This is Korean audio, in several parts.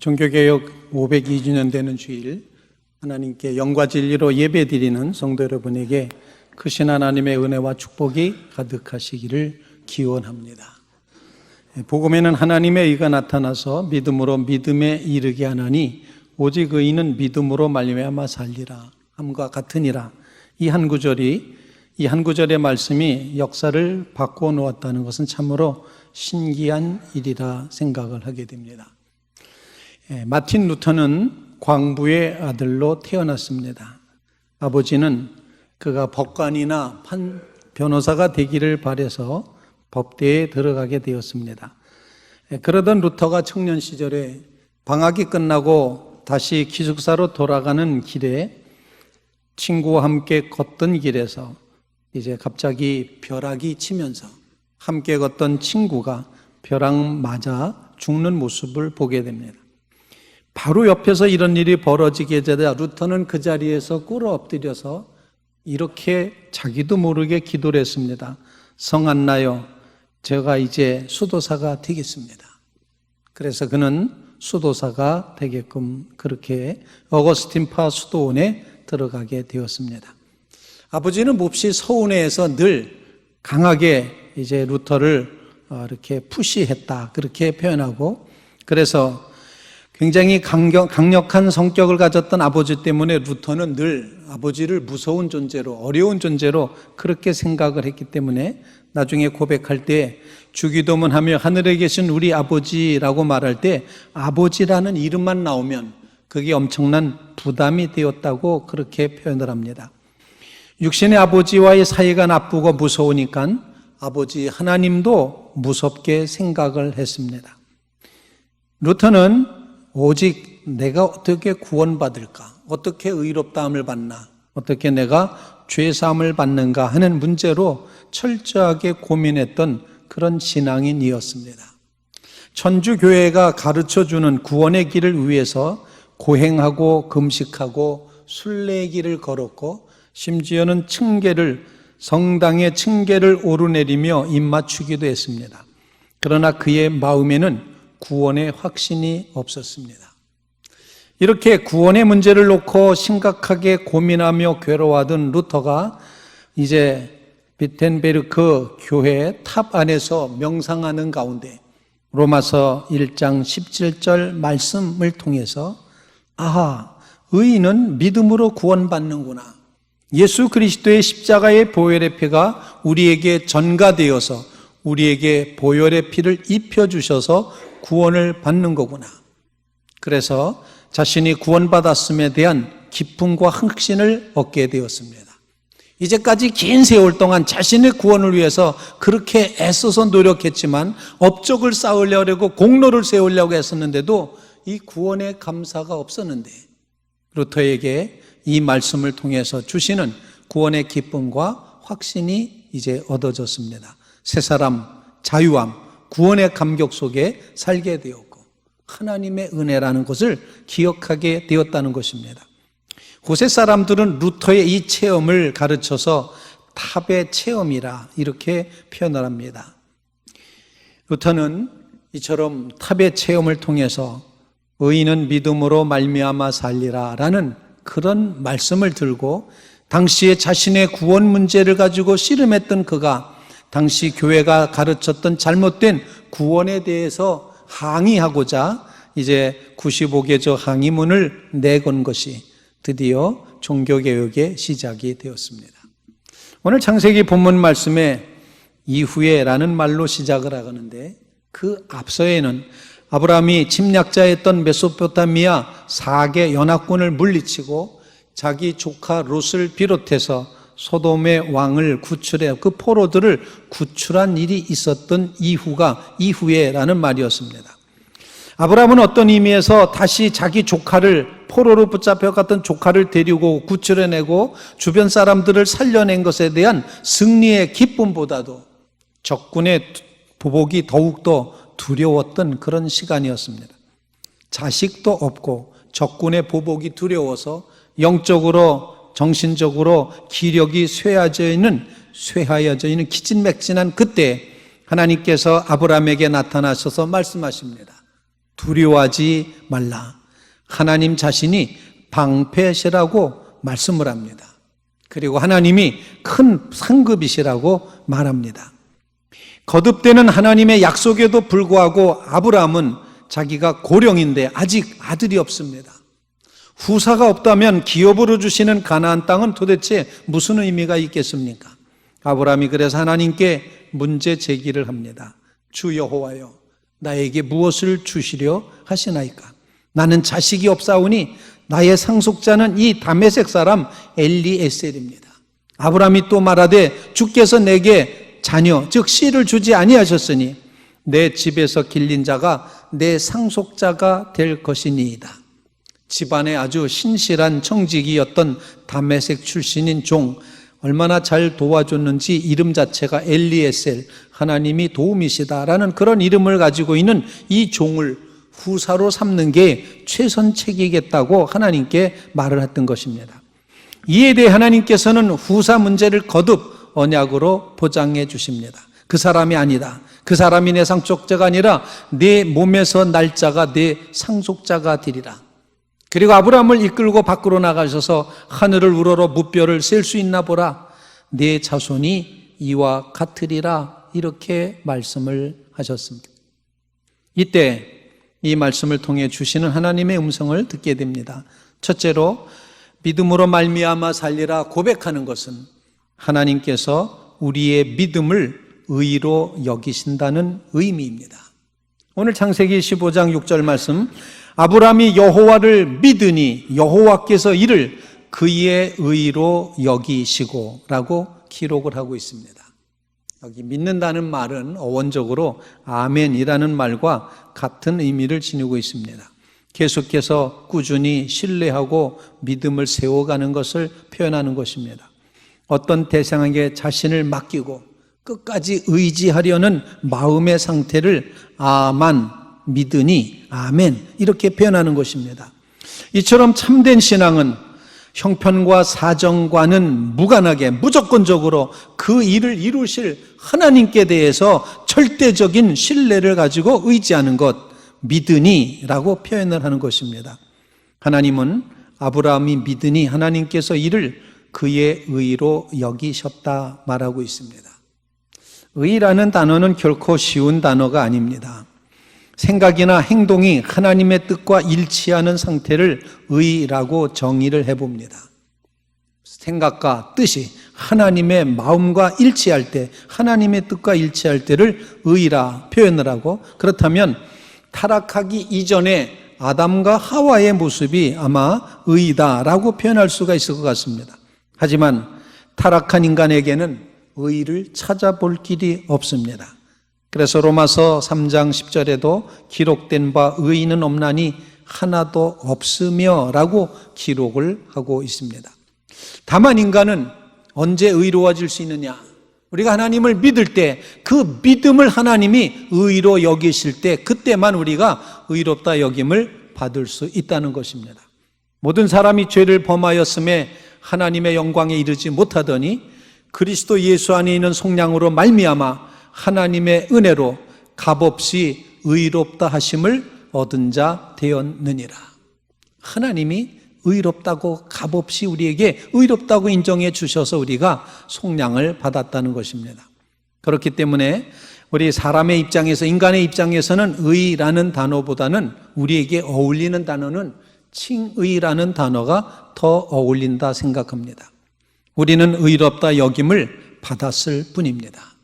종교개혁 502주년 되는 주일 하나님께 영과 진리로 예배드리는 성도 여러분에게 크신 하나님의 은혜와 축복이 가득하시기를 기원합니다. 복음에는 하나님의 의가 나타나서 믿음으로 믿음에 이르게 하나니 오직 의인은 믿음으로 말미암아 살리라 함과 같으니라. 이 한 구절의 말씀이 역사를 바꿔 놓았다는 것은 참으로 신기한 일이라 생각을 하게 됩니다. 마틴 루터는 광부의 아들로 태어났습니다. 아버지는 그가 법관이나 변호사가 되기를 바라서 법대에 들어가게 되었습니다. 그러던 루터가 청년 시절에 방학이 끝나고 다시 기숙사로 돌아가는 길에 친구와 함께 걷던 길에서 이제 갑자기 벼락이 치면서 함께 걷던 친구가 벼락 맞아 죽는 모습을 보게 됩니다. 바로 옆에서 이런 일이 벌어지게 되자 루터는 그 자리에서 꿇어 엎드려서 이렇게 자기도 모르게 기도를 했습니다. 성안나여, 제가 이제 수도사가 되겠습니다. 그래서 그는 수도사가 되게끔 그렇게 어거스틴파 수도원에 들어가게 되었습니다. 아버지는 몹시 서운해해서 늘 강하게 이제 루터를 이렇게 푸시했다 그렇게 표현하고, 그래서 굉장히 강력한 성격을 가졌던 아버지 때문에 루터는 늘 아버지를 무서운 존재로, 어려운 존재로 그렇게 생각을 했기 때문에 나중에 고백할 때 주기도문하며 하늘에 계신 우리 아버지라고 말할 때 아버지라는 이름만 나오면 그게 엄청난 부담이 되었다고 그렇게 표현을 합니다. 육신의 아버지와의 사이가 나쁘고 무서우니까 아버지 하나님도 무섭게 생각을 했습니다. 루터는 오직 내가 어떻게 구원받을까? 어떻게 의롭다함을 받나? 어떻게 내가 죄사함을 받는가 하는 문제로 철저하게 고민했던 그런 신앙인이었습니다. 천주교회가 가르쳐주는 구원의 길을 위해서 고행하고 금식하고 순례의 길을 걸었고, 심지어는 성당의 층계를 오르내리며 입맞추기도 했습니다. 그러나 그의 마음에는 구원의 확신이 없었습니다. 이렇게 구원의 문제를 놓고 심각하게 고민하며 괴로워하던 루터가 이제 비텐베르크 교회 탑 안에서 명상하는 가운데 로마서 1장 17절 말씀을 통해서 의인은 믿음으로 구원받는구나. 예수 그리스도의 십자가의 보혈의 피가 우리에게 전가되어서 우리에게 보혈의 피를 입혀주셔서 구원을 받는 거구나. 그래서 자신이 구원받았음에 대한 기쁨과 확신을 얻게 되었습니다. 이제까지 긴 세월 동안 자신의 구원을 위해서 그렇게 애써서 노력했지만 업적을 쌓으려고 공로를 세우려고 했었는데도 이 구원의 감사가 없었는데, 루터에게 이 말씀을 통해서 주시는 구원의 기쁨과 확신이 이제 얻어졌습니다. 새 사람, 자유함, 구원의 감격 속에 살게 되었고 하나님의 은혜라는 것을 기억하게 되었다는 것입니다. 고세 사람들은 루터의 이 체험을 가르쳐서 탑의 체험이라 이렇게 표현을 합니다. 루터는 이처럼 탑의 체험을 통해서 의인은 믿음으로 말미암아 살리라 라는 그런 말씀을 들고, 당시에 자신의 구원 문제를 가지고 씨름했던 그가 당시 교회가 가르쳤던 잘못된 구원에 대해서 항의하고자 이제 95개조 항의문을 내건 것이 드디어 종교개혁의 시작이 되었습니다. 오늘 창세기 본문 말씀에 이후에 라는 말로 시작을 하는데, 그 앞서에는 아브라함이 침략자였던 메소포타미아 4개 연합군을 물리치고 자기 조카 롯을 비롯해서 소돔의 왕을 구출해 그 포로들을 구출한 일이 있었던 이후에라는 말이었습니다. 아브라함은 어떤 의미에서 다시 자기 조카를, 포로로 붙잡혀갔던 조카를 데리고 구출해내고 주변 사람들을 살려낸 것에 대한 승리의 기쁨보다도 적군의 보복이 더욱더 두려웠던 그런 시간이었습니다. 자식도 없고 적군의 보복이 두려워서 영적으로 정신적으로 기력이 쇠하여져 있는 기진맥진한 그때 하나님께서 아브라함에게 나타나셔서 말씀하십니다. 두려워하지 말라. 하나님 자신이 방패시라고 말씀을 합니다. 그리고 하나님이 큰 상급이시라고 말합니다. 거듭되는 하나님의 약속에도 불구하고 아브라함은 자기가 고령인데 아직 아들이 없습니다. 후사가 없다면 기업으로 주시는 가나안 땅은 도대체 무슨 의미가 있겠습니까? 아브라함이 그래서 하나님께 문제 제기를 합니다. 주 여호와여, 나에게 무엇을 주시려 하시나이까? 나는 자식이 없사오니 나의 상속자는 이 다메섹 사람 엘리에셀입니다. 아브라함이 또 말하되 주께서 내게 자녀 즉 씨를 주지 아니하셨으니 내 집에서 길린 자가 내 상속자가 될 것이니이다. 집안에 아주 신실한 청직이었던 다메섹 출신인 종, 얼마나 잘 도와줬는지 이름 자체가 엘리에셀, 하나님이 도움이시다라는 그런 이름을 가지고 있는 이 종을 후사로 삼는 게 최선책이겠다고 하나님께 말을 했던 것입니다. 이에 대해 하나님께서는 후사 문제를 거듭 언약으로 보장해 주십니다. 그 사람이 아니다. 그 사람이 내 상속자가 아니라 내 몸에서 날 자가 내 상속자가 되리라. 그리고 아브라함을 이끌고 밖으로 나가셔서 하늘을 우러러 무뼈를 셀 수 있나 보라. 내 자손이 이와 같으리라. 이렇게 말씀을 하셨습니다. 이때 이 말씀을 통해 주시는 하나님의 음성을 듣게 됩니다. 첫째로 믿음으로 말미암아 살리라 고백하는 것은 하나님께서 우리의 믿음을 의로 여기신다는 의미입니다. 오늘 창세기 15장 6절 말씀, 아브라함이 여호와를 믿으니 여호와께서 이를 그의 의로 여기시고 라고 기록을 하고 있습니다. 여기 믿는다는 말은 어원적으로 아멘이라는 말과 같은 의미를 지니고 있습니다. 계속해서 꾸준히 신뢰하고 믿음을 세워가는 것을 표현하는 것입니다. 어떤 대상에게 자신을 맡기고 끝까지 의지하려는 마음의 상태를 아만, 믿으니, 아멘 이렇게 표현하는 것입니다. 이처럼 참된 신앙은 형편과 사정과는 무관하게 무조건적으로 그 일을 이루실 하나님께 대해서 절대적인 신뢰를 가지고 의지하는 것, 믿으니라고 표현을 하는 것입니다. 하나님은 아브라함이 믿으니 하나님께서 이를 그의 의로 여기셨다 말하고 있습니다. 의라는 단어는 결코 쉬운 단어가 아닙니다. 생각이나 행동이 하나님의 뜻과 일치하는 상태를 의라고 정의를 해봅니다. 생각과 뜻이 하나님의 마음과 일치할 때, 하나님의 뜻과 일치할 때를 의라 표현을 하고, 그렇다면 타락하기 이전에 아담과 하와의 모습이 아마 의다라고 표현할 수가 있을 것 같습니다. 하지만 타락한 인간에게는 의를 찾아볼 길이 없습니다. 그래서 로마서 3장 10절에도 기록된 바 의인은 없나니 하나도 없으며 라고 기록을 하고 있습니다. 다만 인간은 언제 의로워질 수 있느냐? 우리가 하나님을 믿을 때 그 믿음을 하나님이 의로 여기실 때 그때만 우리가 의롭다 여김을 받을 수 있다는 것입니다. 모든 사람이 죄를 범하였음에 하나님의 영광에 이르지 못하더니 그리스도 예수 안에 있는 속량으로 말미암아 하나님의 은혜로 값없이 의롭다 하심을 얻은 자 되었느니라. 하나님이 의롭다고 값없이 우리에게 의롭다고 인정해 주셔서 우리가 속량을 받았다는 것입니다. 그렇기 때문에 우리 사람의 입장에서, 인간의 입장에서는 의라는 단어보다는 우리에게 어울리는 단어는 칭의라는 단어가 더 어울린다 생각합니다. 우리는 의롭다 여김을 받았을 뿐입니다.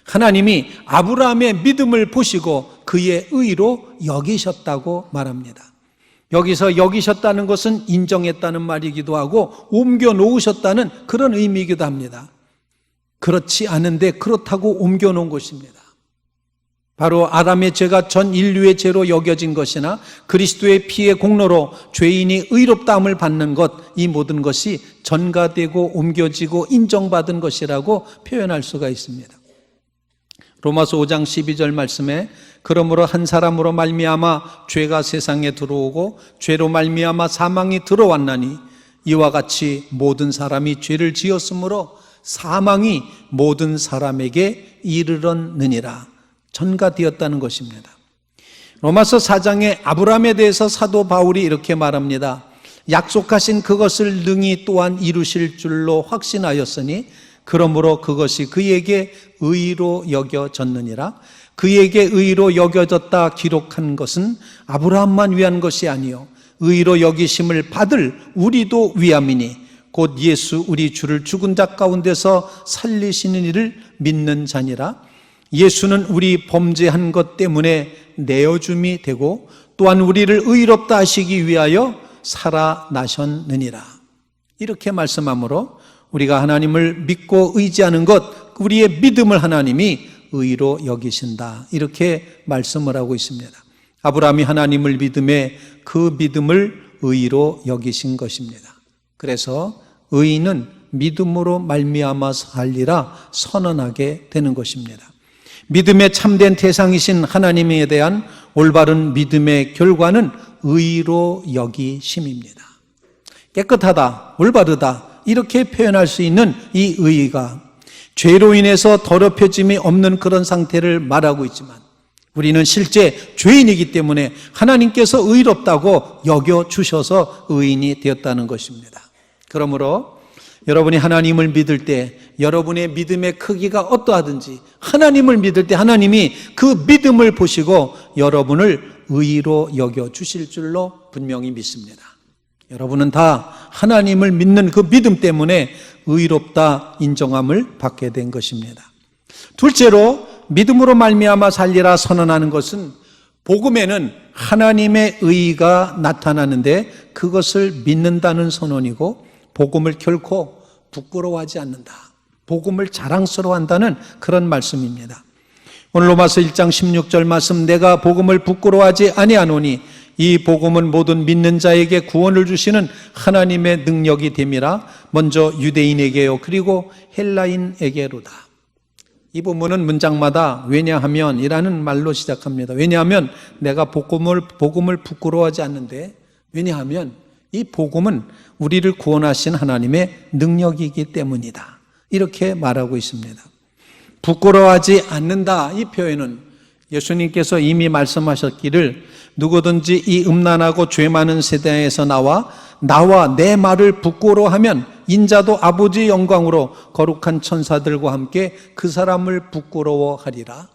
하나님이 아브라함의 믿음을 보시고 그의 의로 여기셨다고 말합니다. 여기서 여기셨다는 것은 인정했다는 말이기도 하고 옮겨 놓으셨다는 그런 의미이기도 합니다. 그렇지 않은데 그렇다고 옮겨 놓은 것입니다. 바로 아담의 죄가 전 인류의 죄로 여겨진 것이나 그리스도의 피의 공로로 죄인이 의롭다함을 받는 것, 이 모든 것이 전가되고 옮겨지고 인정받은 것이라고 표현할 수가 있습니다. 로마서 5장 12절 말씀에 그러므로 한 사람으로 말미암아 죄가 세상에 들어오고 죄로 말미암아 사망이 들어왔나니 이와 같이 모든 사람이 죄를 지었으므로 사망이 모든 사람에게 이르렀느니라. 전가되었다는 것입니다. 로마서 4장에 아브라함에 대해서 사도 바울이 이렇게 말합니다. 약속하신 그것을 능히 또한 이루실 줄로 확신하였으니 그러므로 그것이 그에게 의로 여겨졌느니라. 그에게 의로 여겨졌다 기록한 것은 아브라함만 위한 것이 아니요 의로 여기심을 받을 우리도 위함이니 곧 예수 우리 주를 죽은 자 가운데서 살리시는 이를 믿는 자니라. 예수는 우리 범죄한 것 때문에 내어줌이 되고 또한 우리를 의롭다 하시기 위하여 살아나셨느니라. 이렇게 말씀하므로 우리가 하나님을 믿고 의지하는 것, 우리의 믿음을 하나님이 의로 여기신다. 이렇게 말씀을 하고 있습니다. 아브라함이 하나님을 믿음에 그 믿음을 의로 여기신 것입니다. 그래서 의인은 믿음으로 말미암아 살리라 선언하게 되는 것입니다. 믿음의 참된 대상이신 하나님에 대한 올바른 믿음의 결과는 의로 여기심입니다. 깨끗하다, 올바르다 이렇게 표현할 수 있는 이 의의가 죄로 인해서 더럽혀짐이 없는 그런 상태를 말하고 있지만 우리는 실제 죄인이기 때문에 하나님께서 의롭다고 여겨주셔서 의인이 되었다는 것입니다. 그러므로 여러분이 하나님을 믿을 때 여러분의 믿음의 크기가 어떠하든지 하나님을 믿을 때 하나님이 그 믿음을 보시고 여러분을 의로 여겨주실 줄로 분명히 믿습니다. 여러분은 다 하나님을 믿는 그 믿음 때문에 의롭다 인정함을 받게 된 것입니다. 둘째로 믿음으로 말미암아 살리라 선언하는 것은 복음에는 하나님의 의가 나타나는데 그것을 믿는다는 선언이고 복음을 결코 부끄러워하지 않는다. 복음을 자랑스러워한다는 그런 말씀입니다. 오늘 로마서 1장 16절 말씀 내가 복음을 부끄러워하지 아니하노니 이 복음은 모든 믿는 자에게 구원을 주시는 하나님의 능력이 됨이라. 먼저 유대인에게요 그리고 헬라인에게로다. 이 본문은 문장마다 왜냐하면 이라는 말로 시작합니다. 왜냐하면 내가 복음을 부끄러워하지 않는데 왜냐하면 이 복음은 우리를 구원하신 하나님의 능력이기 때문이다. 이렇게 말하고 있습니다. 부끄러워하지 않는다. 이 표현은 예수님께서 이미 말씀하셨기를 누구든지 이 음란하고 죄 많은 세대에서 나와 내 말을 부끄러워하면 인자도 아버지의 영광으로 거룩한 천사들과 함께 그 사람을 부끄러워하리라.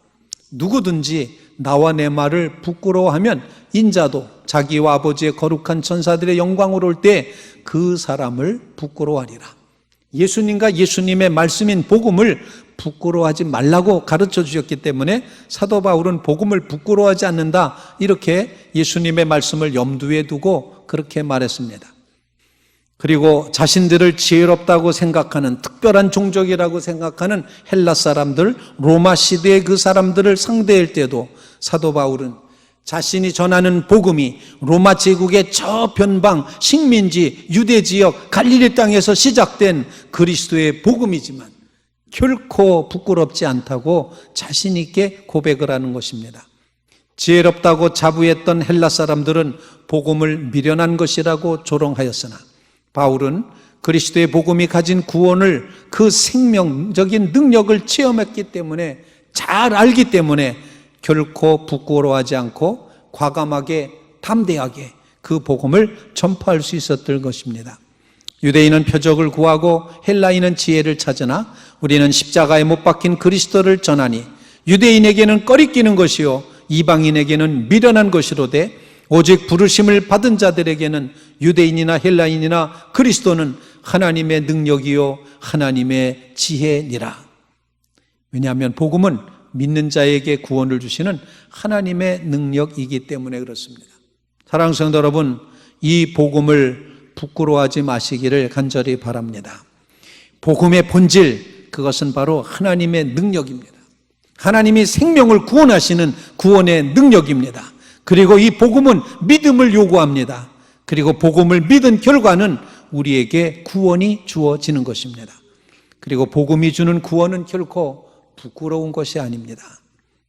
누구든지 나와 내 말을 부끄러워하면 인자도 자기와 아버지의 거룩한 천사들의 영광으로 올 때 그 사람을 부끄러워하리라. 예수님과 예수님의 말씀인 복음을 부끄러워하지 말라고 가르쳐 주셨기 때문에 사도 바울은 복음을 부끄러워하지 않는다 이렇게 예수님의 말씀을 염두에 두고 그렇게 말했습니다. 그리고 자신들을 지혜롭다고 생각하는 특별한 종족이라고 생각하는 헬라 사람들, 로마 시대의 그 사람들을 상대할 때도 사도 바울은 자신이 전하는 복음이 로마 제국의 저변방 식민지 유대 지역 갈릴리 땅에서 시작된 그리스도의 복음이지만 결코 부끄럽지 않다고 자신 있게 고백을 하는 것입니다. 지혜롭다고 자부했던 헬라 사람들은 복음을 미련한 것이라고 조롱하였으나 바울은 그리스도의 복음이 가진 구원을 그 생명적인 능력을 체험했기 때문에 잘 알기 때문에 결코 부끄러워하지 않고 과감하게 담대하게 그 복음을 전파할 수 있었던 것입니다. 유대인은 표적을 구하고 헬라인은 지혜를 찾으나 우리는 십자가에 못 박힌 그리스도를 전하니 유대인에게는 꺼리끼는 것이요 이방인에게는 미련한 것이로되 오직 부르심을 받은 자들에게는 유대인이나 헬라인이나 그리스도는 하나님의 능력이요 하나님의 지혜니라. 왜냐하면 복음은 믿는 자에게 구원을 주시는 하나님의 능력이기 때문에 그렇습니다. 사랑하는 성도 여러분, 이 복음을 부끄러워하지 마시기를 간절히 바랍니다. 복음의 본질, 그것은 바로 하나님의 능력입니다. 하나님이 생명을 구원하시는 구원의 능력입니다. 그리고 이 복음은 믿음을 요구합니다. 그리고 복음을 믿은 결과는 우리에게 구원이 주어지는 것입니다. 그리고 복음이 주는 구원은 결코 부끄러운 것이 아닙니다.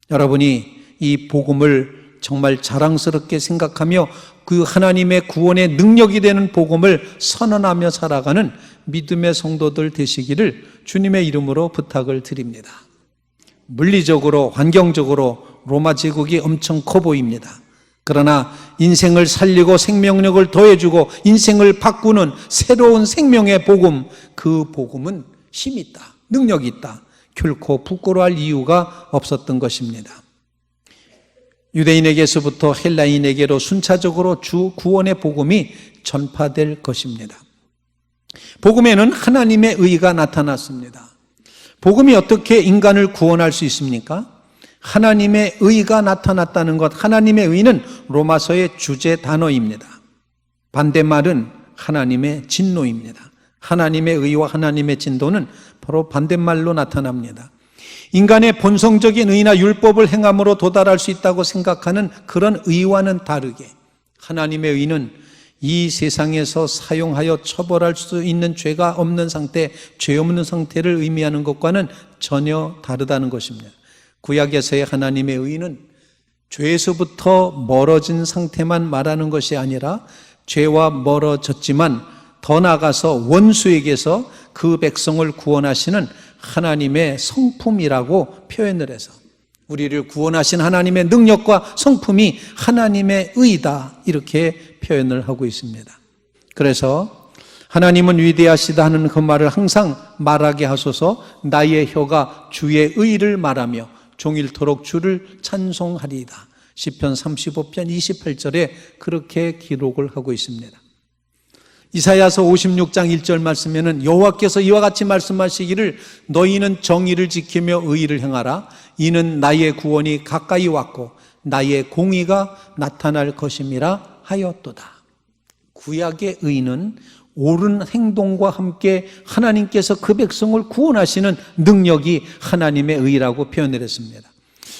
여러분이 이 복음을 정말 자랑스럽게 생각하며 그 하나님의 구원의 능력이 되는 복음을 선언하며 살아가는 믿음의 성도들 되시기를 주님의 이름으로 부탁을 드립니다. 물리적으로 환경적으로 로마 제국이 엄청 커 보입니다. 그러나 인생을 살리고 생명력을 더해주고 인생을 바꾸는 새로운 생명의 복음, 그 복음은 힘이 있다, 능력이 있다. 결코 부끄러워할 이유가 없었던 것입니다. 유대인에게서부터 헬라인에게로 순차적으로 주 구원의 복음이 전파될 것입니다. 복음에는 하나님의 의가 나타났습니다. 복음이 어떻게 인간을 구원할 수 있습니까? 하나님의 의가 나타났다는 것, 하나님의 의는 로마서의 주제 단어입니다. 반대말은 하나님의 진노입니다. 하나님의 의와 하나님의 진노는 바로 반대말로 나타납니다. 인간의 본성적인 의나 율법을 행함으로 도달할 수 있다고 생각하는 그런 의와는 다르게 하나님의 의는 이 세상에서 사용하여 처벌할 수 있는 죄가 없는 상태, 죄 없는 상태를 의미하는 것과는 전혀 다르다는 것입니다. 구약에서의 하나님의 의는 죄에서부터 멀어진 상태만 말하는 것이 아니라 죄와 멀어졌지만 더 나아가서 원수에게서 그 백성을 구원하시는 하나님의 성품이라고 표현을 해서 우리를 구원하신 하나님의 능력과 성품이 하나님의 의다, 이렇게 표현을 하고 있습니다. 그래서 하나님은 위대하시다 하는 그 말을 항상 말하게 하소서. 나의 혀가 주의 의를 말하며 종일토록 주를 찬송하리이다. 시편 35편 28절에 그렇게 기록을 하고 있습니다. 이사야서 56장 1절 말씀에는 여호와께서 이와 같이 말씀하시기를 너희는 정의를 지키며 의를 행하라. 이는 나의 구원이 가까이 왔고 나의 공의가 나타날 것임이라 하였도다. 구약의 의는 옳은 행동과 함께 하나님께서 그 백성을 구원하시는 능력이 하나님의 의라고 표현을 했습니다.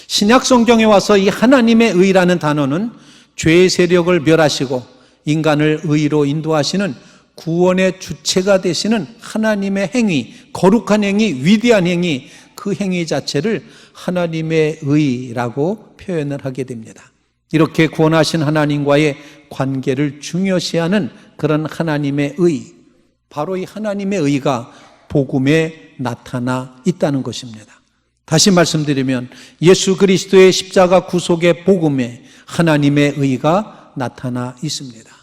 신약 성경에 와서 이 하나님의 의라는 단어는 죄의 세력을 멸하시고 인간을 의로 인도하시는 구원의 주체가 되시는 하나님의 행위, 거룩한 행위, 위대한 행위, 그 행위 자체를 하나님의 의라고 표현을 하게 됩니다. 이렇게 구원하신 하나님과의 관계를 중요시하는 그런 하나님의 의, 바로 이 하나님의 의가 복음에 나타나 있다는 것입니다. 다시 말씀드리면 예수 그리스도의 십자가 구속의 복음에 하나님의 의가 나타나 있습니다.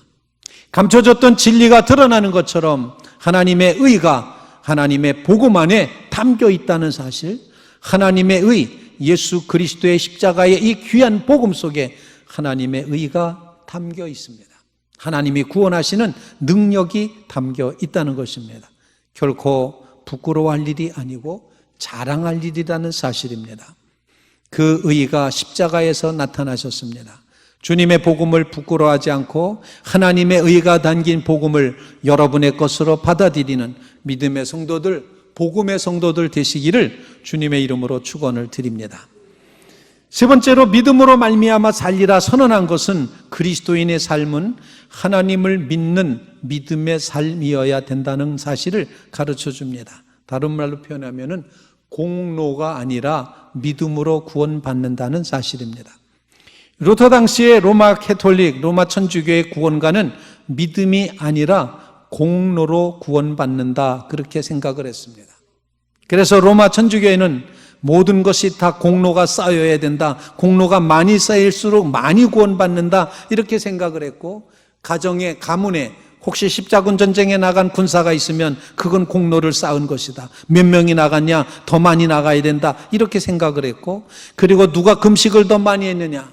감춰졌던 진리가 드러나는 것처럼 하나님의 의가 하나님의 복음 안에 담겨 있다는 사실, 하나님의 의, 예수 그리스도의 십자가의 이 귀한 복음 속에 하나님의 의가 담겨 있습니다. 하나님이 구원하시는 능력이 담겨 있다는 것입니다. 결코 부끄러워할 일이 아니고 자랑할 일이라는 사실입니다. 그 의가 십자가에서 나타나셨습니다. 주님의 복음을 부끄러워하지 않고 하나님의 의가 담긴 복음을 여러분의 것으로 받아들이는 믿음의 성도들, 복음의 성도들 되시기를 주님의 이름으로 축원을 드립니다. 세 번째로 믿음으로 말미암아 살리라 선언한 것은 그리스도인의 삶은 하나님을 믿는 믿음의 삶이어야 된다는 사실을 가르쳐 줍니다. 다른 말로 표현하면 공로가 아니라 믿음으로 구원받는다는 사실입니다. 루터 당시의 로마 캐톨릭, 로마 천주교의 구원가는 믿음이 아니라 공로로 구원받는다, 그렇게 생각을 했습니다. 그래서 로마 천주교에는 모든 것이 다 공로가 쌓여야 된다, 공로가 많이 쌓일수록 많이 구원받는다, 이렇게 생각을 했고, 가정에, 가문에 혹시 십자군 전쟁에 나간 군사가 있으면 그건 공로를 쌓은 것이다, 몇 명이 나갔냐, 더 많이 나가야 된다, 이렇게 생각을 했고, 그리고 누가 금식을 더 많이 했느냐,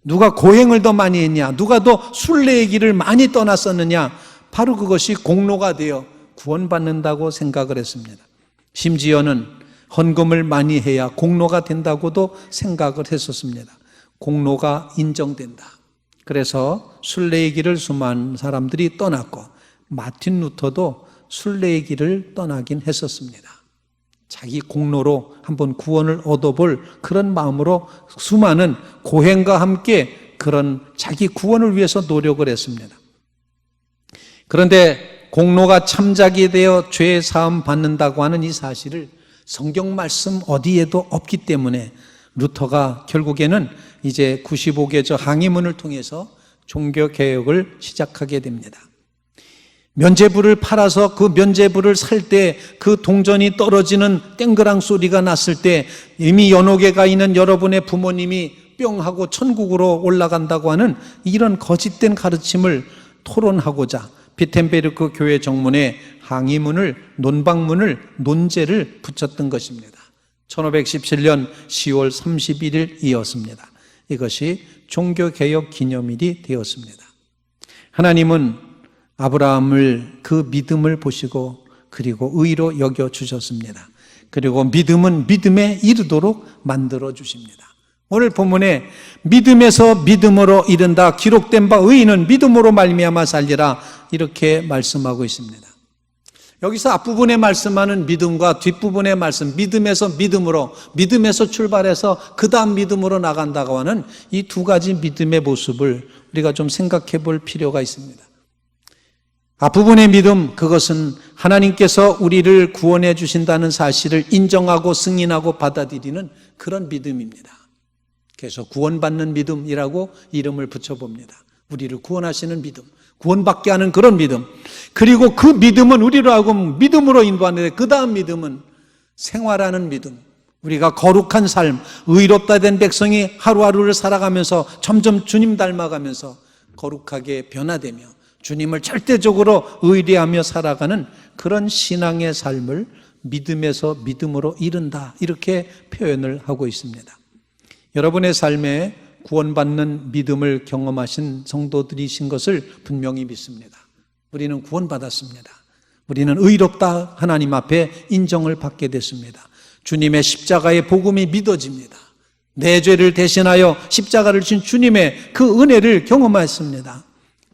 누가 고행을 더 많이 했냐, 누가 더 순례의 길을 많이 떠났었느냐, 바로 그것이 공로가 되어 구원받는다고 생각을 했습니다. 심지어는 헌금을 많이 해야 공로가 된다고도 생각을 했었습니다. 공로가 인정된다. 그래서 순례의 길을 수많은 사람들이 떠났고 마틴 루터도 순례의 길을 떠나긴 했었습니다. 자기 공로로 한번 구원을 얻어볼 그런 마음으로 수많은 고행과 함께 그런 자기 구원을 위해서 노력을 했습니다. 그런데 공로가 참작이 되어 죄 사함 받는다고 하는 이 사실을 성경 말씀 어디에도 없기 때문에 루터가 결국에는 이제 95개조 항의문을 통해서 종교개혁을 시작하게 됩니다. 면죄부를 팔아서 그 면죄부를 살 때 그 동전이 떨어지는 땡그랑 소리가 났을 때 이미 연옥에 가 있는 여러분의 부모님이 뿅하고 천국으로 올라간다고 하는 이런 거짓된 가르침을 토론하고자 비텐베르크 교회 정문에 항의문을, 논방문을, 논제를 붙였던 것입니다. 1517년 10월 31일이었습니다. 이것이 종교개혁 기념일이 되었습니다. 하나님은 아브라함을 그 믿음을 보시고 그리고 의로 여겨주셨습니다. 그리고 믿음은 믿음에 이르도록 만들어 주십니다. 오늘 본문에 믿음에서 믿음으로 이른다. 기록된 바 의인은 믿음으로 말미암아 살리라. 이렇게 말씀하고 있습니다. 여기서 앞부분에 말씀하는 믿음과 뒷부분의 말씀, 믿음에서 믿음으로, 믿음에서 출발해서 그 다음 믿음으로 나간다고 하는 이 두 가지 믿음의 모습을 우리가 좀 생각해 볼 필요가 있습니다. 앞부분의 믿음, 그것은 하나님께서 우리를 구원해 주신다는 사실을 인정하고 승인하고 받아들이는 그런 믿음입니다. 그래서 구원받는 믿음이라고 이름을 붙여봅니다. 우리를 구원하시는 믿음, 구원받게 하는 그런 믿음. 그리고 그 믿음은 우리로 하여금 믿음으로 인도하는데 그 다음 믿음은 생활하는 믿음. 우리가 거룩한 삶, 의롭다 된 백성이 하루하루를 살아가면서 점점 주님 닮아가면서 거룩하게 변화되며 주님을 절대적으로 의뢰하며 살아가는 그런 신앙의 삶을 믿음에서 믿음으로 이른다. 이렇게 표현을 하고 있습니다. 여러분의 삶에 구원받는 믿음을 경험하신 성도들이신 것을 분명히 믿습니다. 우리는 구원받았습니다. 우리는 의롭다 하나님 앞에 인정을 받게 됐습니다. 주님의 십자가의 복음이 믿어집니다. 내 죄를 대신하여 십자가를 진 주님의 그 은혜를 경험했습니다.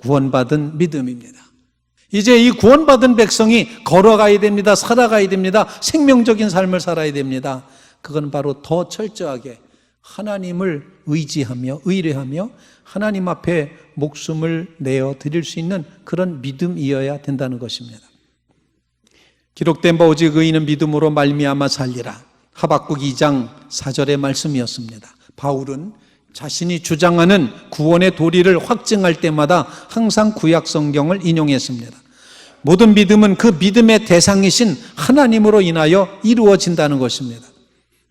구원받은 믿음입니다. 이제 이 구원받은 백성이 걸어가야 됩니다. 살아가야 됩니다. 생명적인 삶을 살아야 됩니다. 그건 바로 더 철저하게 하나님을 의지하며 의뢰하며 하나님 앞에 목숨을 내어 드릴 수 있는 그런 믿음이어야 된다는 것입니다. 기록된 바 오직 의인은 믿음으로 말미암아 살리라. 하박국 2장 4절의 말씀이었습니다. 바울은 자신이 주장하는 구원의 도리를 확증할 때마다 항상 구약 성경을 인용했습니다. 모든 믿음은 그 믿음의 대상이신 하나님으로 인하여 이루어진다는 것입니다.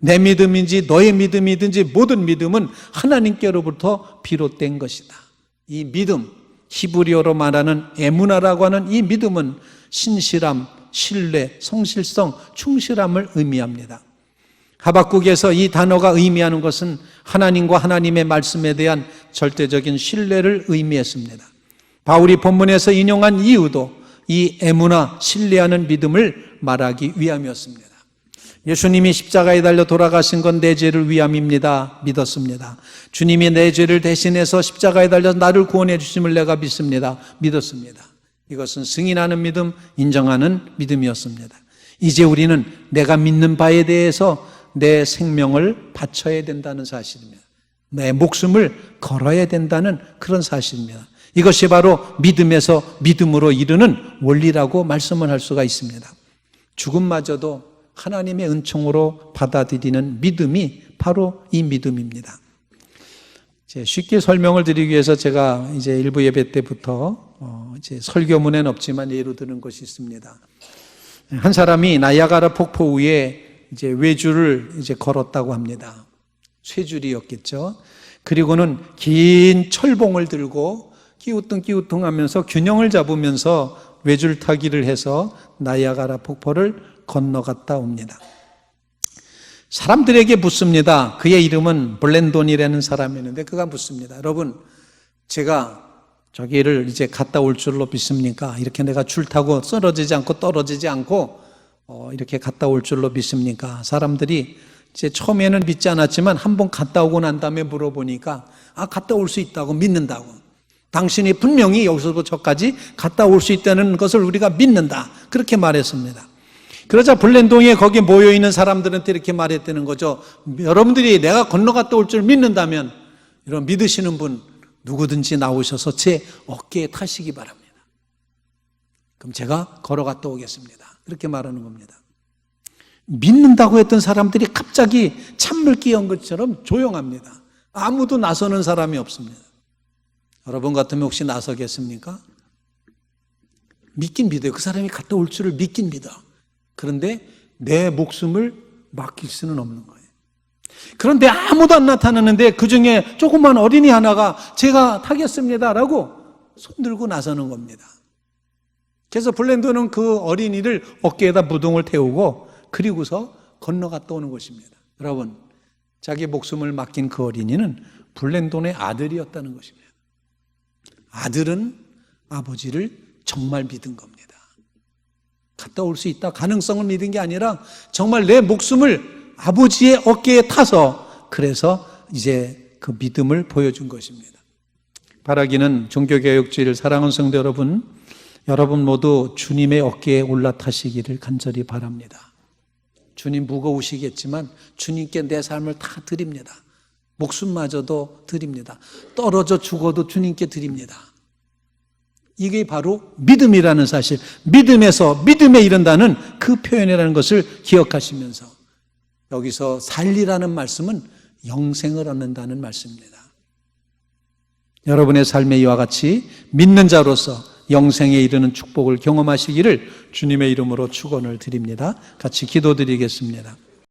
내 믿음인지 너의 믿음이든지 모든 믿음은 하나님께로부터 비롯된 것이다. 이 믿음, 히브리어로 말하는 에무나라고 하는 이 믿음은 신실함, 신뢰, 성실성, 충실함을 의미합니다. 하박국에서 이 단어가 의미하는 것은 하나님과 하나님의 말씀에 대한 절대적인 신뢰를 의미했습니다. 바울이 본문에서 인용한 이유도 이 에무나, 신뢰하는 믿음을 말하기 위함이었습니다. 예수님이 십자가에 달려 돌아가신 건 내 죄를 위함입니다. 믿었습니다. 주님이 내 죄를 대신해서 십자가에 달려 나를 구원해 주심을 내가 믿습니다. 믿었습니다. 이것은 승인하는 믿음, 인정하는 믿음이었습니다. 이제 우리는 내가 믿는 바에 대해서 내 생명을 바쳐야 된다는 사실입니다. 내 목숨을 걸어야 된다는 그런 사실입니다. 이것이 바로 믿음에서 믿음으로 이르는 원리라고 말씀을 할 수가 있습니다. 죽음마저도 하나님의 은총으로 받아들이는 믿음이 바로 이 믿음입니다. 쉽게 설명을 드리기 위해서 제가 이제 일부 예배 때부터 이제 설교문에는 없지만 예로 드는 것이 있습니다. 한 사람이 나이아가라 폭포 위에 이제 외줄을 이제 걸었다고 합니다. 쇠줄이었겠죠. 그리고는 긴 철봉을 들고 끼우뚱 하면서 균형을 잡으면서 외줄 타기를 해서 나이아가라 폭포를 건너갔다 옵니다. 사람들에게 묻습니다. 그의 이름은 블렌돈이라는 사람이었는데 그가 묻습니다. 여러분, 제가 저기를 이제 갔다 올 줄로 믿습니까? 이렇게 내가 줄 타고 쓰러지지 않고 떨어지지 않고 이렇게 갔다 올 줄로 믿습니까? 사람들이 이제 처음에는 믿지 않았지만 한번 갔다 오고 난 다음에 물어보니까 갔다 올 수 있다고 믿는다고. 당신이 분명히 여기서부터 저까지 갔다 올 수 있다는 것을 우리가 믿는다. 그렇게 말했습니다. 그러자 블렌동에 거기 모여있는 사람들한테 이렇게 말했다는 거죠. 여러분들이 내가 건너갔다 올 줄 믿는다면 이런 믿으시는 분 누구든지 나오셔서 제 어깨에 타시기 바랍니다. 그럼 제가 걸어갔다 오겠습니다. 그렇게 말하는 겁니다. 믿는다고 했던 사람들이 갑자기 찬물 끼얹은 것처럼 조용합니다. 아무도 나서는 사람이 없습니다. 여러분 같으면 혹시 나서겠습니까? 믿긴 믿어요. 그 사람이 갔다 올 줄을 믿긴 믿어. 그런데 내 목숨을 맡길 수는 없는 거예요. 그런데 아무도 안 나타나는데 그 중에 조그만 어린이 하나가 제가 타겠습니다라고 손들고 나서는 겁니다. 그래서 블랜도는 그 어린이를 어깨에다 무동을 태우고 그리고서 건너갔다 오는 것입니다. 여러분, 자기 목숨을 맡긴 그 어린이는 블랜돈의 아들이었다는 것입니다. 아들은 아버지를 정말 믿은 겁니다. 갔다 올 수 있다 가능성을 믿은 게 아니라 정말 내 목숨을 아버지의 어깨에 타서 그래서 이제 그 믿음을 보여준 것입니다. 바라기는 종교개혁주의를 사랑하는 성도 여러분, 여러분 모두 주님의 어깨에 올라타시기를 간절히 바랍니다. 주님 무거우시겠지만 주님께 내 삶을 다 드립니다. 목숨마저도 드립니다. 떨어져 죽어도 주님께 드립니다. 이게 바로 믿음이라는 사실, 믿음에서 믿음에 이른다는 그 표현이라는 것을 기억하시면서 여기서 살리라는 말씀은 영생을 얻는다는 말씀입니다. 여러분의 삶에 이와 같이 믿는 자로서 영생에 이르는 축복을 경험하시기를 주님의 이름으로 축원을 드립니다. 같이 기도드리겠습니다.